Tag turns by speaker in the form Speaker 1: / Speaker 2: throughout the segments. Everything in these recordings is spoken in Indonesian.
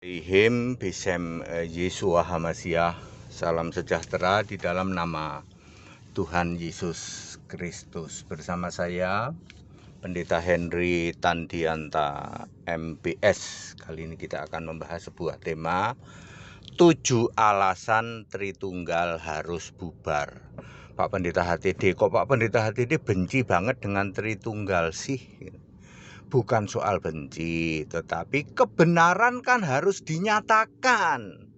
Speaker 1: Ihim Bisem Yesua Hamasiah. Salam sejahtera di dalam nama Tuhan Yesus Kristus. Bersama saya Pendeta Henry Tandianta MPS. Kali ini kita akan membahas sebuah tema 7 alasan Tritunggal harus bubar. Pak Pendeta HTD, kok Pak Pendeta HTD benci banget dengan Tritunggal sih? Bukan soal benci, tetapi kebenaran kan harus dinyatakan.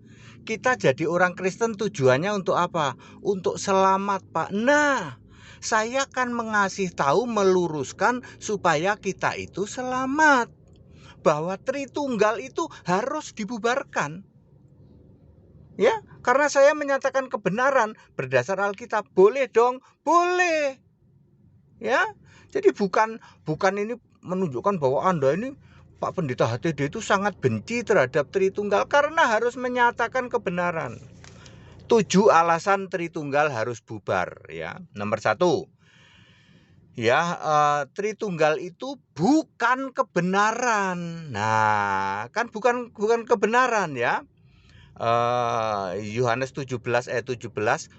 Speaker 1: Kita jadi orang Kristen tujuannya untuk apa? Untuk selamat, Pak. Nah, saya kan mengasih tahu, meluruskan supaya kita itu selamat. Bahwa Tritunggal itu harus dibubarkan. Ya, karena saya menyatakan kebenaran berdasar Alkitab. Boleh dong, boleh. Ya, jadi bukan ini menunjukkan bahwa Anda ini Pak Pendeta HTD itu sangat benci terhadap Tritunggal, karena harus menyatakan kebenaran. 7 alasan Tritunggal harus bubar, ya. Nomor 1, ya, Tritunggal itu bukan kebenaran. Nah, kan bukan kebenaran, ya. Yohanes 17 ayat 17,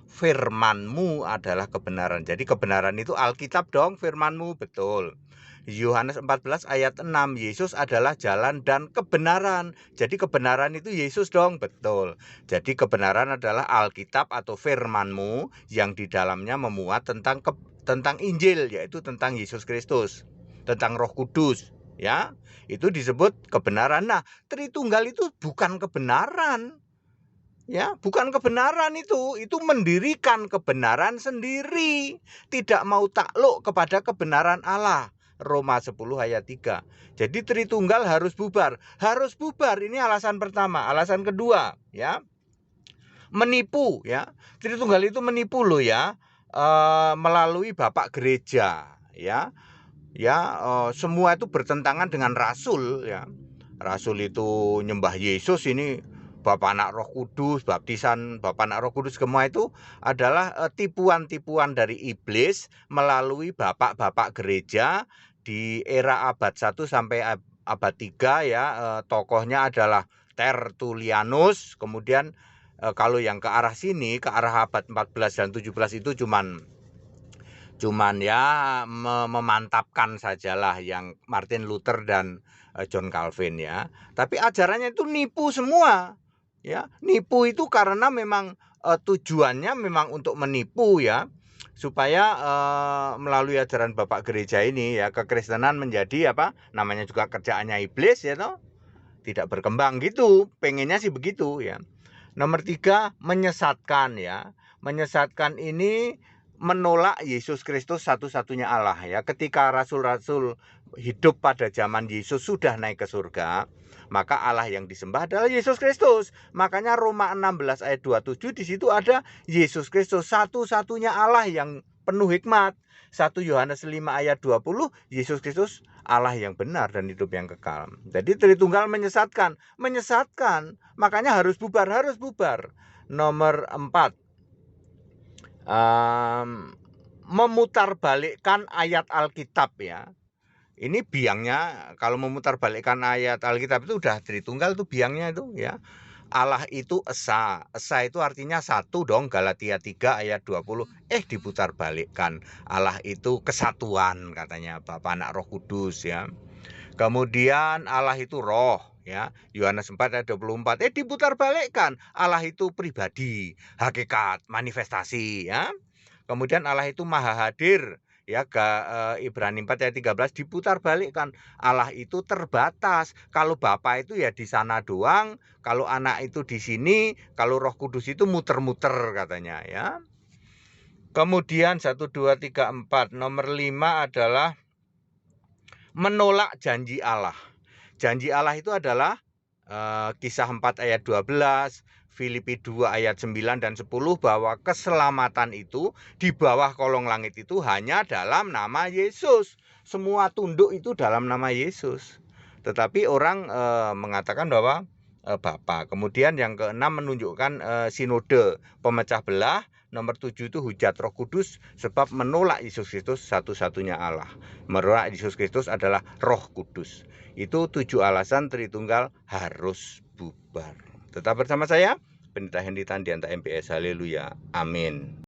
Speaker 1: firman-Mu adalah kebenaran. Jadi kebenaran itu Alkitab dong, firman-Mu, betul. Yohanes 14 ayat 6, Yesus adalah jalan dan kebenaran. Jadi kebenaran itu Yesus dong, betul. Jadi kebenaran adalah Alkitab atau firman-Mu yang di dalamnya memuat tentang Injil, yaitu tentang Yesus Kristus, tentang Roh Kudus, ya. Itu disebut kebenaran. Nah, Tritunggal itu bukan kebenaran. Ya, bukan kebenaran itu mendirikan kebenaran sendiri, tidak mau takluk kepada kebenaran Allah. Roma 10 ayat 3. Jadi Tritunggal harus bubar. Harus bubar, ini alasan pertama. Alasan kedua, ya, menipu, ya. Tritunggal itu menipu loh, ya, melalui Bapak Gereja, ya. Semua itu bertentangan dengan Rasul, ya. Rasul itu nyembah Yesus, ini Bapa Anak Roh Kudus, baptisan Bapa Anak Roh Kudus, semua itu adalah tipuan-tipuan dari iblis melalui bapak-bapak gereja di era abad 1 sampai abad 3, ya. Tokohnya adalah Tertullianus. Kemudian kalau yang ke arah sini, ke arah abad 14 dan 17 itu cuman ya memantapkan sajalah yang Martin Luther dan John Calvin, ya. Tapi ajarannya itu nipu semua, ya. Nipu itu karena memang tujuannya memang untuk menipu, ya, supaya melalui ajaran Bapak Gereja ini, ya, kekristenan menjadi apa? Namanya juga kerjaannya iblis, ya toh. Tidak berkembang gitu. Pengennya sih begitu, ya. Nomor 3, menyesatkan, ya. Menyesatkan ini menolak Yesus Kristus satu-satunya Allah, ya. Ketika rasul-rasul hidup pada zaman Yesus sudah naik ke surga, maka Allah yang disembah adalah Yesus Kristus. Makanya Roma 16 ayat 27 di situ ada Yesus Kristus, satu-satunya Allah yang penuh hikmat. 1 Yohanes 5 ayat 20, Yesus Kristus Allah yang benar dan hidup yang kekal. Jadi Tritunggal menyesatkan, makanya harus bubar. Nomor 4, memutarbalikkan ayat Alkitab, ya. Ini biangnya, kalau memutarbalikkan ayat Alkitab itu udah Tritunggal tuh biangnya itu, ya. Allah itu esa. Esa itu artinya satu dong, Galatia 3 ayat 20. Diputarbalikkan. Allah itu kesatuan, katanya Bapa Anak Roh Kudus, ya. Kemudian Allah itu roh, ya. Yohanes 4 ayat 24. Diputarbalikkan. Allah itu pribadi, hakikat, manifestasi, ya. Kemudian Allah itu maha hadir, ya. Ibrani 4 ayat 13 diputarbalikkan. Allah itu terbatas. Kalau Bapa itu ya di sana doang, kalau Anak itu di sini, kalau Roh Kudus itu muter-muter, katanya, ya. Kemudian 1 2 3 4, nomor 5 adalah menolak janji Allah. Janji Allah itu adalah Kisah 4 ayat 12, Filipi 2 ayat 9 dan 10, bahwa keselamatan itu di bawah kolong langit itu hanya dalam nama Yesus. Semua tunduk itu dalam nama Yesus. Tetapi orang mengatakan bahwa Bapa. Kemudian yang keenam menunjukkan sinode, pemecah belah. Nomor 7 itu hujat Roh Kudus, sebab menolak Yesus Kristus satu-satunya Allah. Menolak Yesus Kristus adalah Roh Kudus. Itu 7 alasan Tritunggal harus bubar. Tetap bersama saya, Pendeta Hendy Tandianta MPS. Haleluya. Amin.